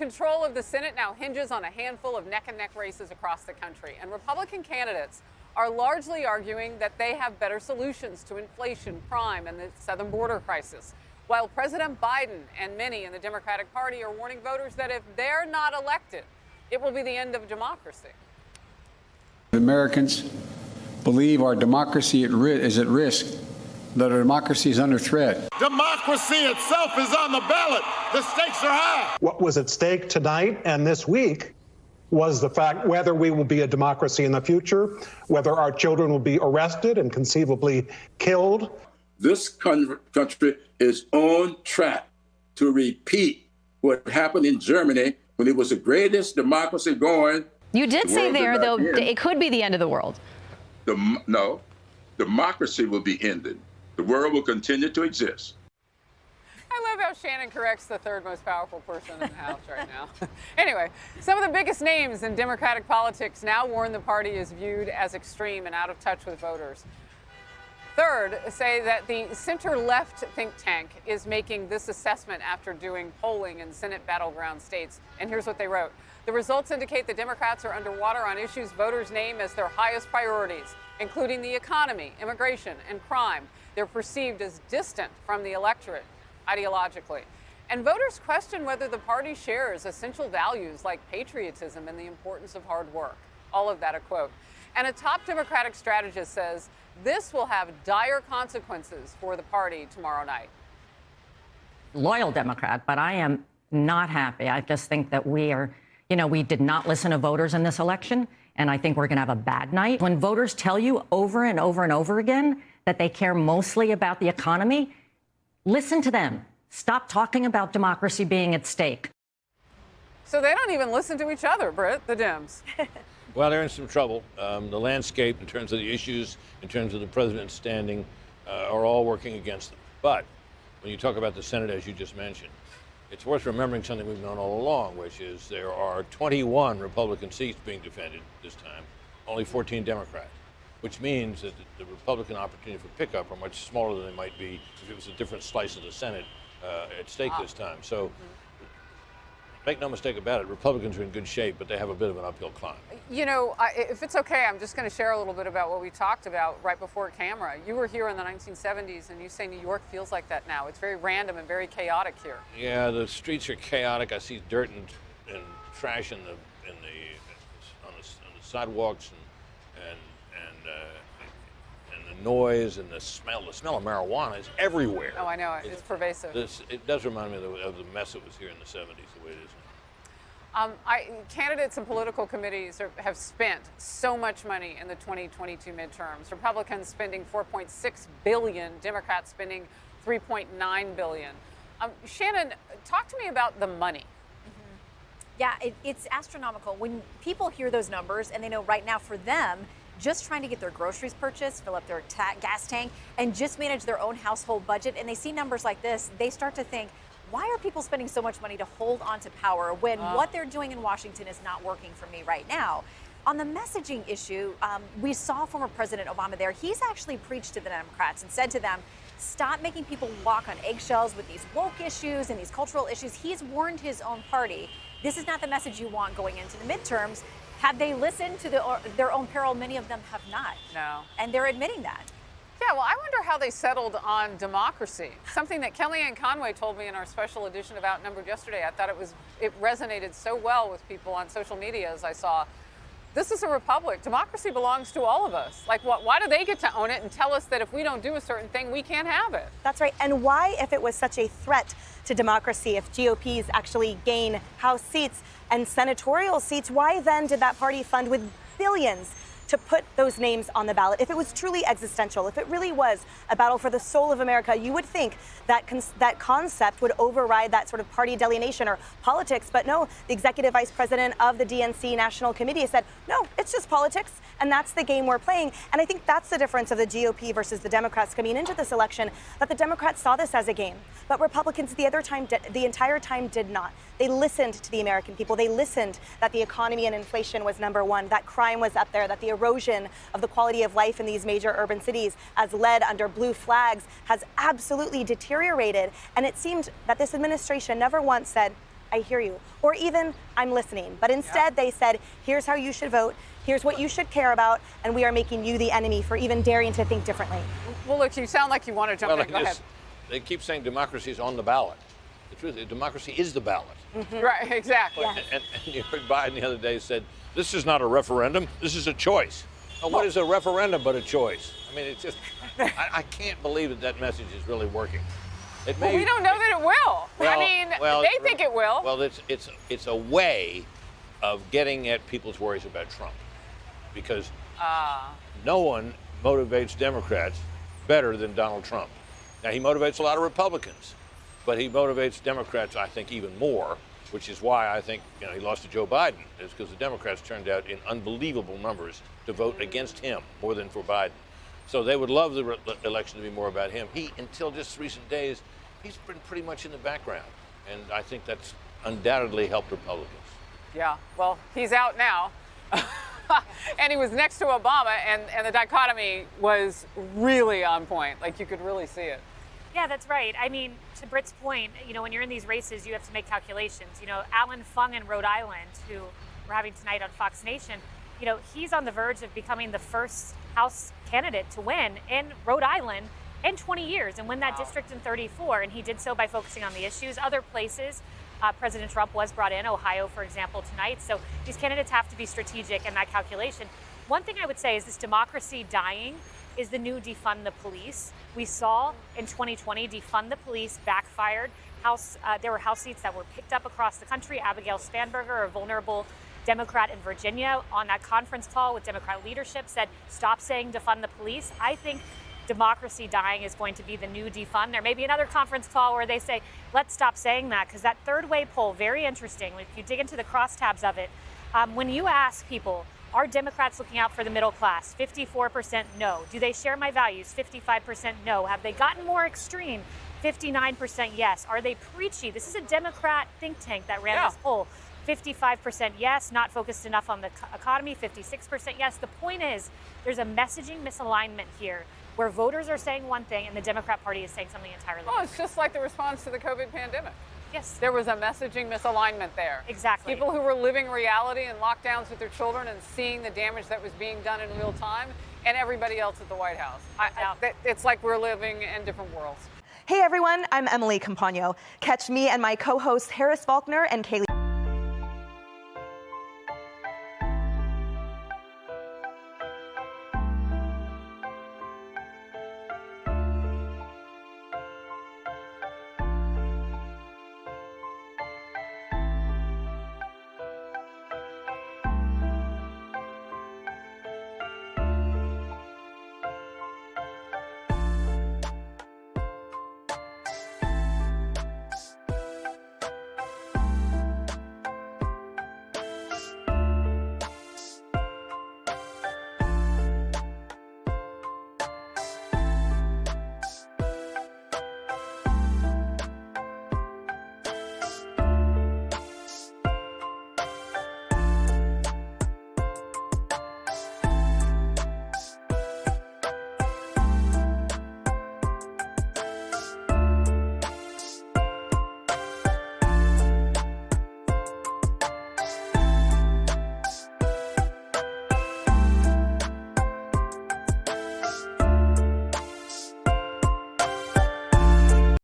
Control of the Senate now hinges on a handful of neck-and-neck races across the country, and Republican candidates are largely arguing that they have better solutions to inflation, crime, and the southern border crisis, while President Biden and many in the Democratic Party are warning voters that if they're not elected, it will be the end of democracy. Americans believe our democracy is at risk, that our democracy is under threat. Democracy itself is on the ballot. The stakes are high. What was at stake tonight and this week was the fact whether we will be a democracy in the future, whether our children will be arrested and conceivably killed. This country is on track to repeat what happened in Germany when it was the greatest democracy going. You did say there, though, it could be the end of the world. No, democracy will be ended. The world will continue to exist. I love how Shannon corrects the third most powerful person in the House right now. Anyway, some of the biggest names in Democratic politics now warn the party is viewed as extreme and out of touch with voters. Third, say that the center-left think tank is making this assessment after doing polling in Senate battleground states. And here's what they wrote. The results indicate the Democrats are underwater on issues voters name as their highest priorities, including the economy, immigration, and crime. They're perceived as distant from the electorate ideologically. And voters question whether the party shares essential values like patriotism and the importance of hard work. All of that a quote. And a top Democratic strategist says this will have dire consequences for the party tomorrow night. Loyal Democrat, but I am not happy. I just think that we did not listen to voters in this election, and I think we're going to have a bad night. When voters tell you over and over and over again that they care mostly about the economy, listen to them. Stop talking about democracy being at stake. So they don't even listen to each other, Britt, the Dems. Well, they're in some trouble. The landscape, in terms of the issues, in terms of the president's standing, are all working against them. But when you talk about the Senate, as you just mentioned, it's worth remembering something we've known all along, which is there are 21 Republican seats being defended this time, only 14 Democrat, which means that the Republican opportunity for pickup are much smaller than they might be if it was a different slice of the Senate at stake this time. So make no mistake about it, Republicans are in good shape, but they have a bit of an uphill climb. You know, if it's okay, I'm just going to share a little bit about what we talked about right before camera. You were here in the 1970s, and you say New York feels like that now. It's very random and very chaotic here. Yeah, the streets are chaotic. I see dirt and trash on the sidewalks and the noise and the smell. The smell of marijuana is everywhere. Oh, I know. It's pervasive. It does remind me of the mess that was here in the 70s, the way it is now. Candidates and political committees have spent so much money in the 2022 midterms. Republicans spending $4.6 billion, Democrats spending $3.9 billion. Shannon, talk to me about the money. Yeah, it's astronomical. When people hear those numbers and they know right now for them, just trying to get their groceries purchased, fill up their gas tank, and just manage their own household budget, and they see numbers like this, they start to think, why are people spending so much money to hold on to power when what they're doing in Washington is not working for me right now? On the messaging issue, we saw former President Obama there. He's actually preached to the Democrats and said to them, stop making people walk on eggshells with these woke issues and these cultural issues. He's warned his own party. This is not the message you want going into the midterms. Have they listened to their own peril? Many of them have not. No. And they're admitting that. Yeah, well, I wonder how they settled on democracy. Something that Kellyanne Conway told me in our special edition of Outnumbered yesterday. I thought it resonated so well with people on social media as I saw. This is a republic. Democracy belongs to all of us. Like, why do they get to own it and tell us that if we don't do a certain thing, we can't have it? That's right. And why, if it was such a threat to democracy, if GOPs actually gain House seats and senatorial seats, why then did that party fund with billions to put those names on the ballot? If it was truly existential, if it really was a battle for the soul of America, you would think that that concept would override that sort of party delineation or politics. But no, the executive vice president of the DNC National Committee said, no, it's just politics. And that's the game we're playing. And I think that's the difference of the GOP versus the Democrats coming into this election, that the Democrats saw this as a game. But Republicans the entire time did not. They listened to the American people. They listened that the economy and inflation was number one, that crime was up there, that the erosion of the quality of life in these major urban cities, as led under blue flags, has absolutely deteriorated. And it seemed that this administration never once said, I hear you. Or even, I'm listening. But instead, they said, here's how you should vote. Here's what you should care about. And we are making you the enemy for even daring to think differently. Well, look, you sound like you want to jump in. Go ahead. They keep saying democracy is on the ballot. The truth is, democracy is the ballot. Right, exactly. Yes. And you heard Biden the other day said, this is not a referendum, this is a choice. Well, what is a referendum but a choice? I mean, it's just, I can't believe that message is really working. It may, well, we don't know that it will. I mean, they think it will. Well, it's a way of getting at people's worries about Trump. Because no one motivates Democrats better than Donald Trump. Now, he motivates a lot of Republicans, but he motivates Democrats, I think, even more, which is why I think he lost to Joe Biden, is because the Democrats turned out in unbelievable numbers to vote against him more than for Biden. So they would love the election to be more about him. He, until just recent days, he's been pretty much in the background, and I think that's undoubtedly helped Republicans. Yeah, well, he's out now. And he was next to Obama, and the dichotomy was really on point. Like, you could really see it. Yeah, that's right. I mean, to Britt's point, when you're in these races, you have to make calculations. Alan Fung in Rhode Island, who we're having tonight on Fox Nation, he's on the verge of becoming the first House candidate to win in Rhode Island in 20 years and win that district in 34. And he did so by focusing on the issues. Other places, President Trump was brought in, Ohio, for example, tonight. So these candidates have to be strategic in that calculation. One thing I would say is this democracy dying is the new defund the police. We saw in 2020 defund the police backfired. There were House seats that were picked up across the country. Abigail Spanberger, a vulnerable Democrat in Virginia, on that conference call with Democrat leadership said, stop saying defund the police. I think democracy dying is going to be the new defund. There may be another conference call where they say, let's stop saying that, because that third way poll, very interesting. If you dig into the crosstabs of it, when you ask people, are Democrats looking out for the middle class? 54% no. Do they share my values? 55% no. Have they gotten more extreme? 59% yes. Are they preachy? This is a Democrat think tank that ran this poll. 55% yes, not focused enough on the economy. 56% yes. The point is, there's a messaging misalignment here where voters are saying one thing and the Democrat Party is saying something entirely different. Oh, it's just like the response to the COVID pandemic. Yes. There was a messaging misalignment there. Exactly. People who were living reality in lockdowns with their children and seeing the damage that was being done in real time, and everybody else at the White House. It's like we're living in different worlds. Hey everyone, I'm Emily Campagno. Catch me and my co-hosts Harris Faulkner and Kaylee